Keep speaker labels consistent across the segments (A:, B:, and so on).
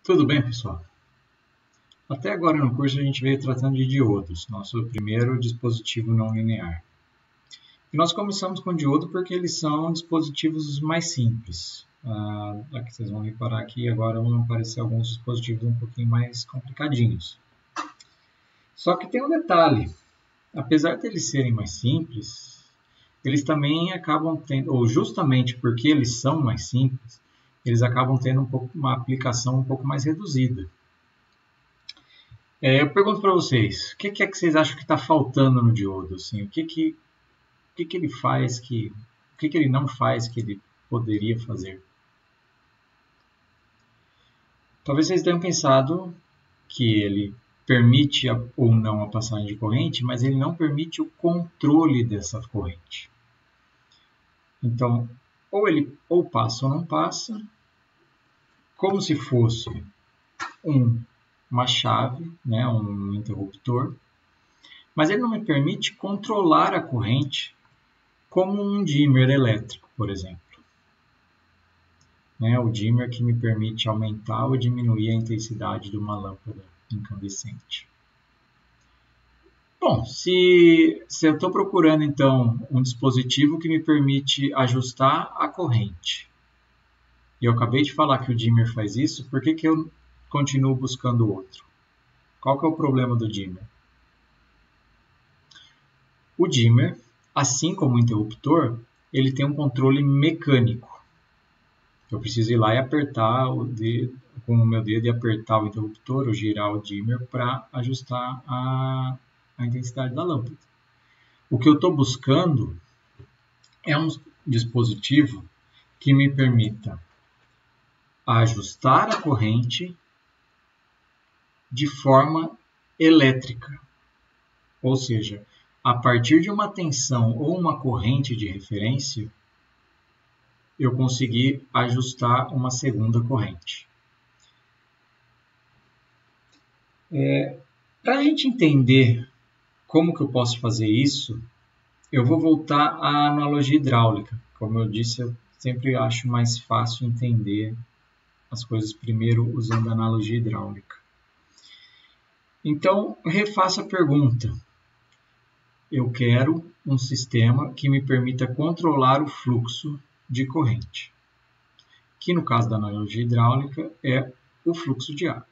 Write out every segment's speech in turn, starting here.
A: Tudo bem, pessoal? Até agora no curso a gente veio tratando de diodos, nosso primeiro dispositivo não linear. E nós começamos com diodo porque eles são dispositivos mais simples. Aqui vocês vão reparar que agora vão aparecer alguns dispositivos um pouquinho mais complicadinhos. Só que tem um detalhe, apesar de eles serem mais simples, eles também acabam tendo, ou justamente porque eles são mais simples, eles acabam tendo uma aplicação um pouco mais reduzida. Eu pergunto para vocês, o que é que vocês acham que está faltando no diodo? Assim, o que ele faz, o que ele não faz que ele poderia fazer? Talvez vocês tenham pensado que ele permite ou não a passagem de corrente, mas ele não permite o controle dessa corrente. Então, ou ele ou passa ou não passa, como se fosse uma chave, né, um interruptor, mas ele não me permite controlar a corrente como um dimmer elétrico, por exemplo. O dimmer que me permite aumentar ou diminuir a intensidade de uma lâmpada incandescente. Bom, se eu estou procurando então um dispositivo que me permite ajustar a corrente, e eu acabei de falar que o dimmer faz isso, por que eu continuo buscando outro? Qual que é o problema do dimmer? O dimmer, assim como o interruptor, ele tem um controle mecânico. Eu preciso ir lá e apertar com o meu dedo e apertar o interruptor ou girar o dimmer para ajustar a intensidade da lâmpada. O que eu estou buscando é um dispositivo que me permita ajustar a corrente de forma elétrica. Ou seja, a partir de uma tensão ou uma corrente de referência, eu consegui ajustar uma segunda corrente. Para a gente entender como que eu posso fazer isso, eu vou voltar à analogia hidráulica. Como eu disse, eu sempre acho mais fácil entender as coisas primeiro usando a analogia hidráulica. Então, refaço a pergunta. Eu quero um sistema que me permita controlar o fluxo de corrente, que no caso da analogia hidráulica é o fluxo de água.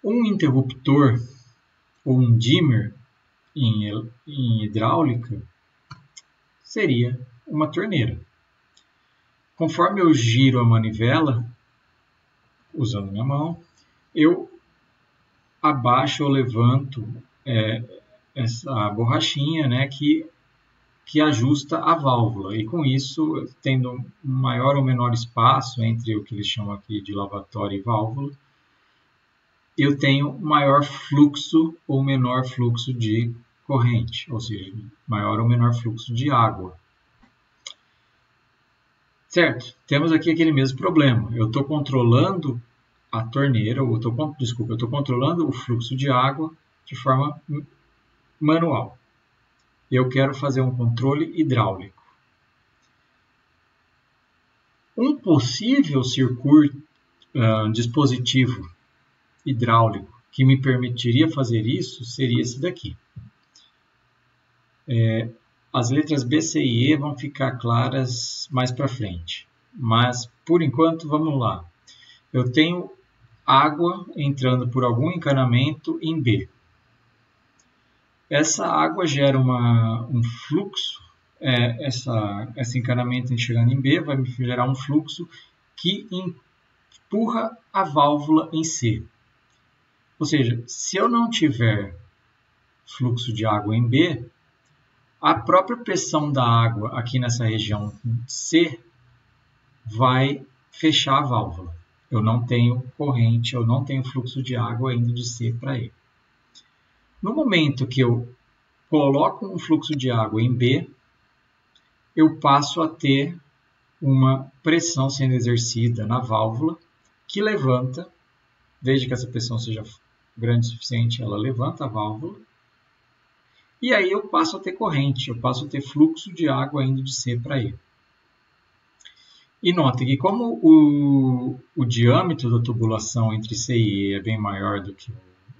A: Um interruptor ou um dimmer em hidráulica seria uma torneira. Conforme eu giro a manivela, usando minha mão, eu abaixo ou levanto essa borrachinha, né, que ajusta a válvula. E com isso, tendo um maior ou menor espaço entre o que eles chamam aqui de lavatório e válvula, eu tenho maior fluxo ou menor fluxo de corrente, ou seja, maior ou menor fluxo de água. Certo, temos aqui aquele mesmo problema. Eu estou controlando a torneira, eu estou controlando o fluxo de água de forma manual. Eu quero fazer um controle hidráulico. Um possível dispositivo hidráulico que me permitiria fazer isso seria esse daqui. As letras B, C e E vão ficar claras mais para frente. Mas, por enquanto, vamos lá. Eu tenho água entrando por algum encanamento em B. Essa água gera um fluxo. Esse encanamento chegando em B vai me gerar um fluxo que empurra a válvula em C. Ou seja, se eu não tiver fluxo de água em B, a própria pressão da água aqui nessa região C vai fechar a válvula. Eu não tenho corrente, eu não tenho fluxo de água indo de C para E. No momento que eu coloco um fluxo de água em B, eu passo a ter uma pressão sendo exercida na válvula que levanta, desde que essa pressão seja grande o suficiente, ela levanta a válvula. E aí eu passo a ter corrente, eu passo a ter fluxo de água indo de C para E. E note que como o diâmetro da tubulação entre C e E é bem maior do que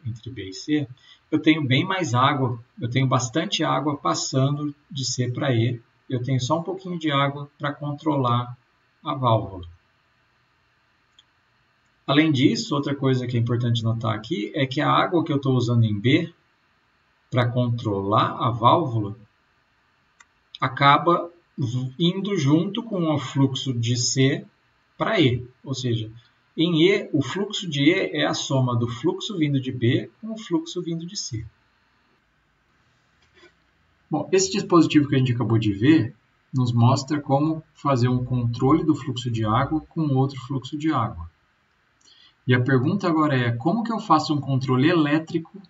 A: entre B e C, eu tenho bem mais água, eu tenho bastante água passando de C para E, eu tenho só um pouquinho de água para controlar a válvula. Além disso, outra coisa que é importante notar aqui é que a água que eu estou usando em B para controlar a válvula acaba indo junto com o fluxo de C para E. Ou seja, em E, o fluxo de E é a soma do fluxo vindo de B com o fluxo vindo de C. Bom, esse dispositivo que a gente acabou de ver nos mostra como fazer um controle do fluxo de água com outro fluxo de água. E a pergunta agora é, como que eu faço um controle elétrico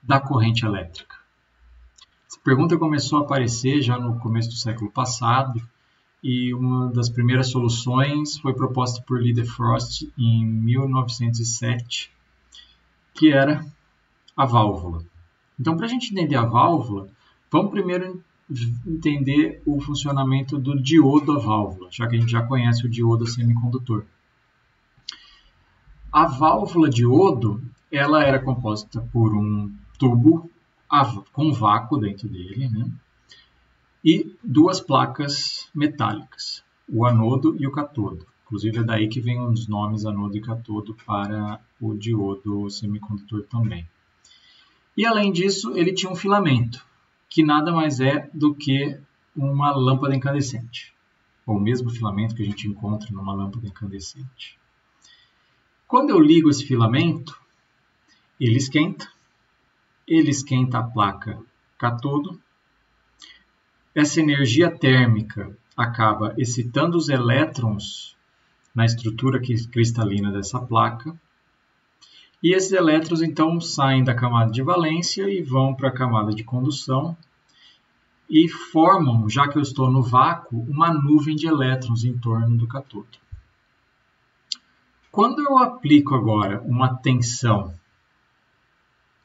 A: da corrente elétrica? Essa pergunta começou a aparecer já no começo do século passado e uma das primeiras soluções foi proposta por Lee de Frost em 1907, que era a válvula. Então, para a gente entender a válvula, vamos primeiro entender o funcionamento do diodo da válvula, já que a gente já conhece o diodo semicondutor. A válvula diodo, ela era composta por um tubo com vácuo dentro dele, né? E duas placas metálicas, o anodo e o catodo. Inclusive é daí que vem os nomes anodo e catodo para o diodo semicondutor também. E além disso, ele tinha um filamento, que nada mais é do que uma lâmpada incandescente, ou o mesmo filamento que a gente encontra numa lâmpada incandescente. Quando eu ligo esse filamento, ele esquenta a placa catodo. Essa energia térmica acaba excitando os elétrons na estrutura cristalina dessa placa. E esses elétrons então saem da camada de valência e vão para a camada de condução e formam, já que eu estou no vácuo, uma nuvem de elétrons em torno do catodo. Quando eu aplico agora uma tensão,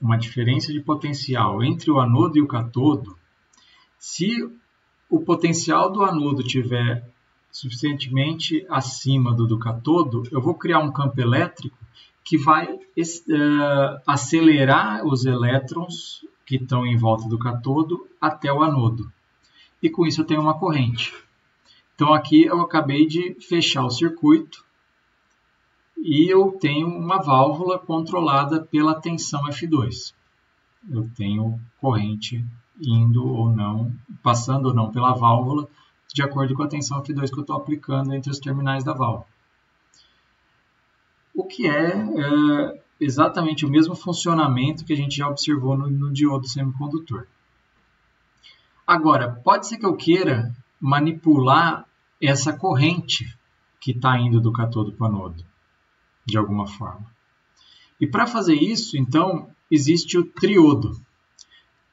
A: uma diferença de potencial entre o anodo e o catodo, se o potencial do anodo estiver suficientemente acima do catodo, eu vou criar um campo elétrico que vai acelerar os elétrons que estão em volta do catodo até o anodo. E com isso eu tenho uma corrente. Então aqui eu acabei de fechar o circuito e eu tenho uma válvula controlada pela tensão F2. Eu tenho corrente indo ou não, passando ou não pela válvula, de acordo com a tensão F2 que eu estou aplicando entre os terminais da válvula. O que é exatamente o mesmo funcionamento que a gente já observou no diodo semicondutor. Agora, pode ser que eu queira manipular essa corrente que está indo do catodo para o anodo, de alguma forma. E para fazer isso, então, existe o triodo,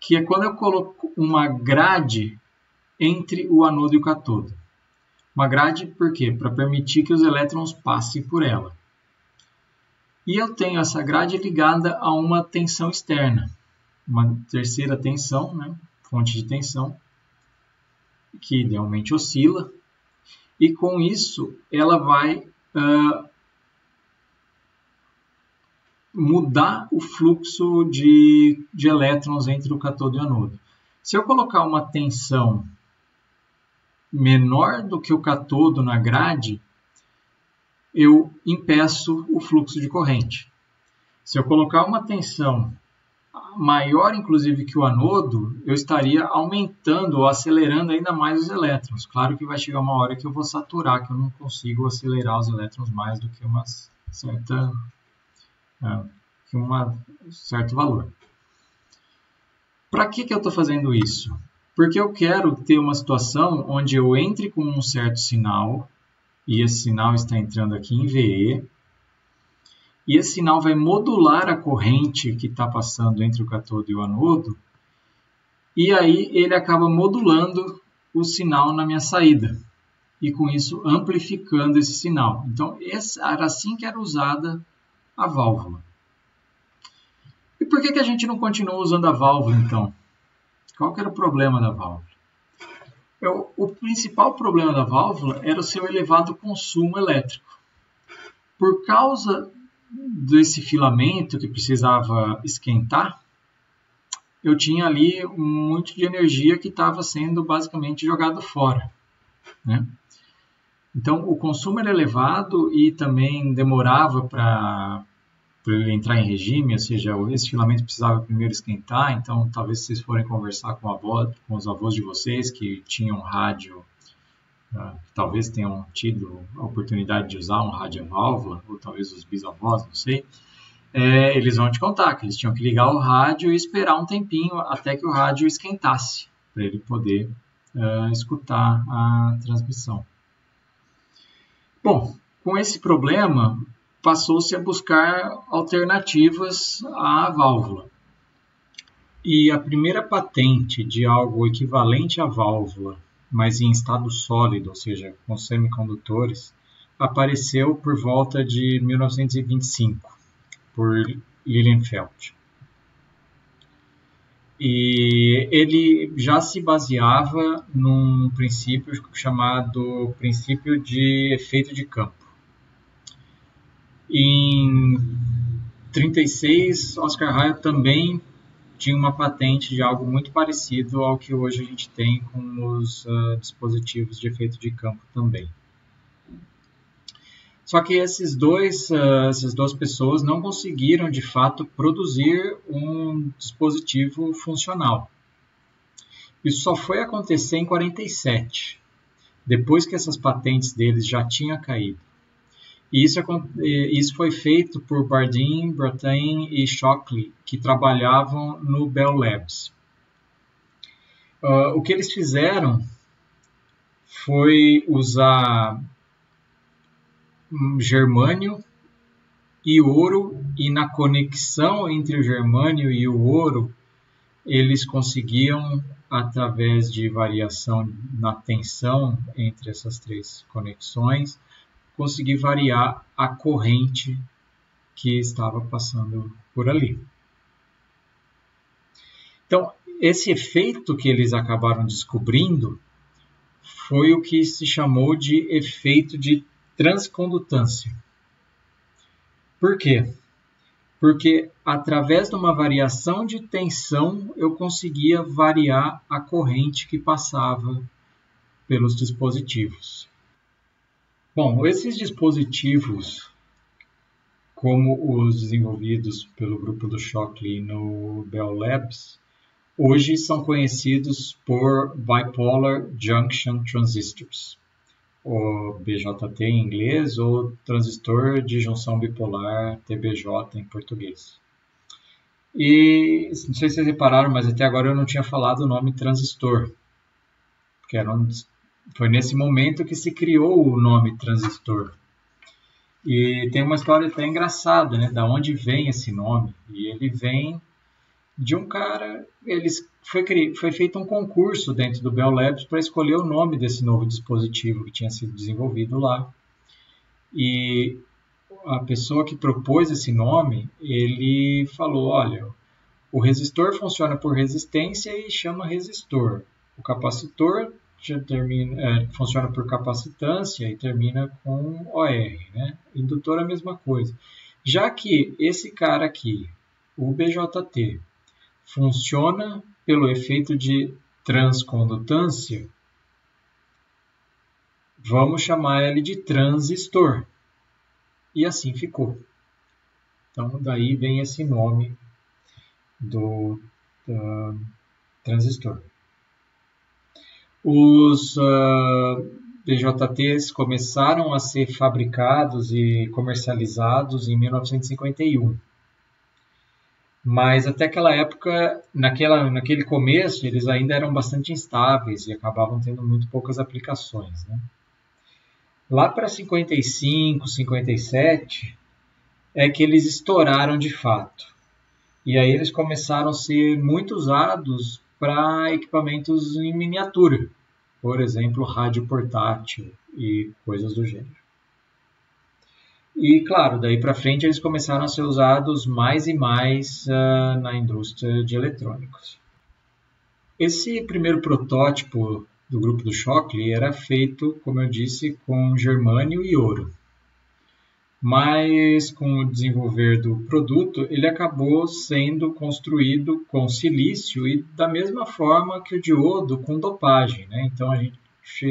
A: que é quando eu coloco uma grade entre o anodo e o catodo. Uma grade, por quê? Para permitir que os elétrons passem por ela. E eu tenho essa grade ligada a uma tensão externa, uma terceira tensão, né? Fonte de tensão, que idealmente oscila, e com isso ela vai mudar o fluxo de elétrons entre o catodo e o anodo. Se eu colocar uma tensão menor do que o catodo na grade, eu impeço o fluxo de corrente. Se eu colocar uma tensão maior, inclusive, que o anodo, eu estaria aumentando ou acelerando ainda mais os elétrons. Claro que vai chegar uma hora que eu vou saturar, que eu não consigo acelerar os elétrons mais do que um certo valor. Para que eu estou fazendo isso? Porque eu quero ter uma situação onde eu entre com um certo sinal, e esse sinal está entrando aqui em VE, e esse sinal vai modular a corrente que está passando entre o catodo e o anodo, e aí ele acaba modulando o sinal na minha saída, e com isso amplificando esse sinal. Então, era assim que era usada a válvula. E por que a gente não continua usando a válvula, então? Qual que era o problema da válvula? O principal problema da válvula era o seu elevado consumo elétrico. Por causa desse filamento que precisava esquentar, eu tinha ali muito de energia que estava sendo basicamente jogado fora, né? Então, o consumo era elevado e também demorava para ele entrar em regime, ou seja, esse filamento precisava primeiro esquentar. Então, talvez vocês forem conversar com os avós de vocês que tinham rádio, que talvez tenham tido a oportunidade de usar um rádio a válvula, ou talvez os bisavós, não sei. Eles vão te contar que eles tinham que ligar o rádio e esperar um tempinho até que o rádio esquentasse, para ele poder escutar a transmissão. Bom, com esse problema, passou-se a buscar alternativas à válvula. E a primeira patente de algo equivalente à válvula, mas em estado sólido, ou seja, com semicondutores, apareceu por volta de 1925, por Lilienfeld. E ele já se baseava num princípio chamado princípio de efeito de campo. Em 1936, Oscar Wilde também tinha uma patente de algo muito parecido ao que hoje a gente tem com os dispositivos de efeito de campo também. Só que essas duas pessoas não conseguiram, de fato, produzir um dispositivo funcional. Isso só foi acontecer em 1947, depois que essas patentes deles já tinham caído. E isso foi feito por Bardeen, Brattain e Shockley, que trabalhavam no Bell Labs. O que eles fizeram foi usar germânio e ouro, e na conexão entre o germânio e o ouro, eles conseguiam, através de variação na tensão entre essas três conexões, conseguir variar a corrente que estava passando por ali. Então, esse efeito que eles acabaram descobrindo foi o que se chamou de efeito de transcondutância. Por quê? Porque através de uma variação de tensão eu conseguia variar a corrente que passava pelos dispositivos. Bom, esses dispositivos, como os desenvolvidos pelo grupo do Shockley no Bell Labs, hoje são conhecidos por Bipolar Junction Transistors, ou BJT em inglês, ou transistor de junção bipolar, TBJ em português. E não sei se vocês repararam, mas até agora eu não tinha falado o nome transistor, porque foi nesse momento que se criou o nome transistor. E tem uma história até engraçada, né? Da onde vem esse nome? E ele vem de um cara, foi feito um concurso dentro do Bell Labs para escolher o nome desse novo dispositivo que tinha sido desenvolvido lá. E a pessoa que propôs esse nome, ele falou, olha, o resistor funciona por resistência e chama resistor. O capacitor funciona por capacitância e termina com OR, né? Indutor é a mesma coisa. Já que esse cara aqui, o BJT, funciona pelo efeito de transcondutância, vamos chamar ele de transistor. E assim ficou. Então, daí vem esse nome do transistor. Os BJTs começaram a ser fabricados e comercializados em 1951. Mas até aquela época, naquele começo, eles ainda eram bastante instáveis e acabavam tendo muito poucas aplicações, né? Lá para 55, 57, é que eles estouraram de fato. E aí eles começaram a ser muito usados para equipamentos em miniatura. Por exemplo, rádio portátil e coisas do gênero. E, claro, daí para frente eles começaram a ser usados mais e mais na indústria de eletrônicos. Esse primeiro protótipo do grupo do Shockley era feito, como eu disse, com germânio e ouro. Mas com o desenvolver do produto, ele acabou sendo construído com silício e da mesma forma que o diodo com dopagem, né? Então a gente,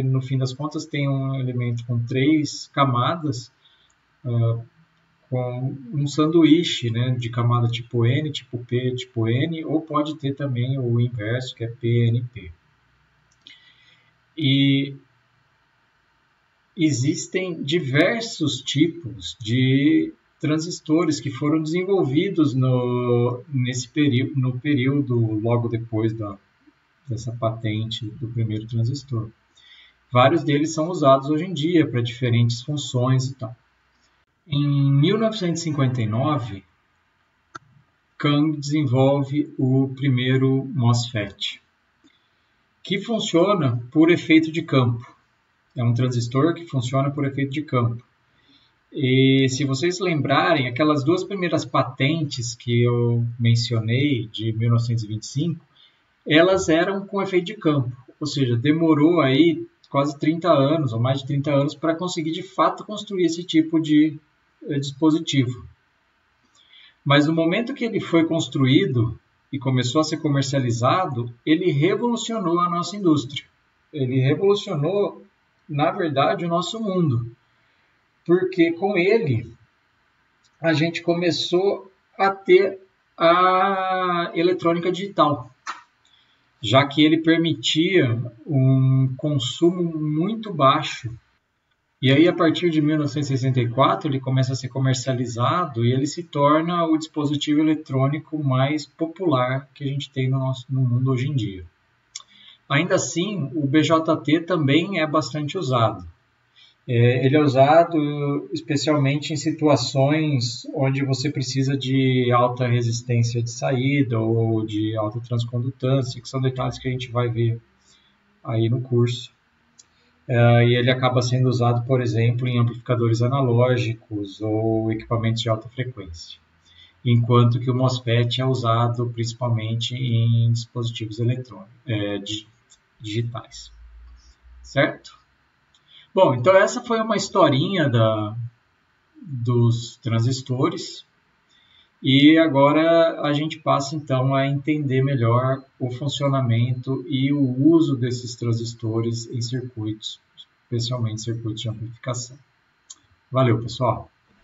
A: no fim das contas, tem um elemento com 3 camadas, com um sanduíche, né, de camada tipo N, tipo P, tipo N, ou pode ter também o inverso, que é PNP. E existem diversos tipos de transistores que foram desenvolvidos no período logo depois dessa patente do primeiro transistor. Vários deles são usados hoje em dia para diferentes funções e tal. Em 1959, Kang desenvolve o primeiro MOSFET, que funciona por efeito de campo. É um transistor que funciona por efeito de campo. E se vocês lembrarem, aquelas 2 primeiras patentes que eu mencionei, de 1925, elas eram com efeito de campo. Ou seja, demorou aí quase 30 anos, ou mais de 30 anos, para conseguir de fato construir esse tipo de dispositivo. Mas no momento que ele foi construído e começou a ser comercializado, ele revolucionou a nossa indústria. Ele revolucionou, na verdade, o nosso mundo. Porque com ele a gente começou a ter a eletrônica digital, já que ele permitia um consumo muito baixo. E aí, a partir de 1964, ele começa a ser comercializado e ele se torna o dispositivo eletrônico mais popular que a gente tem no mundo hoje em dia. Ainda assim, o BJT também é bastante usado. Ele é usado especialmente em situações onde você precisa de alta resistência de saída ou de alta transcondutância, que são detalhes que a gente vai ver aí no curso. E ele acaba sendo usado, por exemplo, em amplificadores analógicos ou equipamentos de alta frequência, enquanto que o MOSFET é usado principalmente em dispositivos eletrônicos, digitais. Certo? Bom, então essa foi uma historinha dos transistores e agora a gente passa então a entender melhor o funcionamento e o uso desses transistores em circuitos, especialmente circuitos de amplificação. Valeu, pessoal!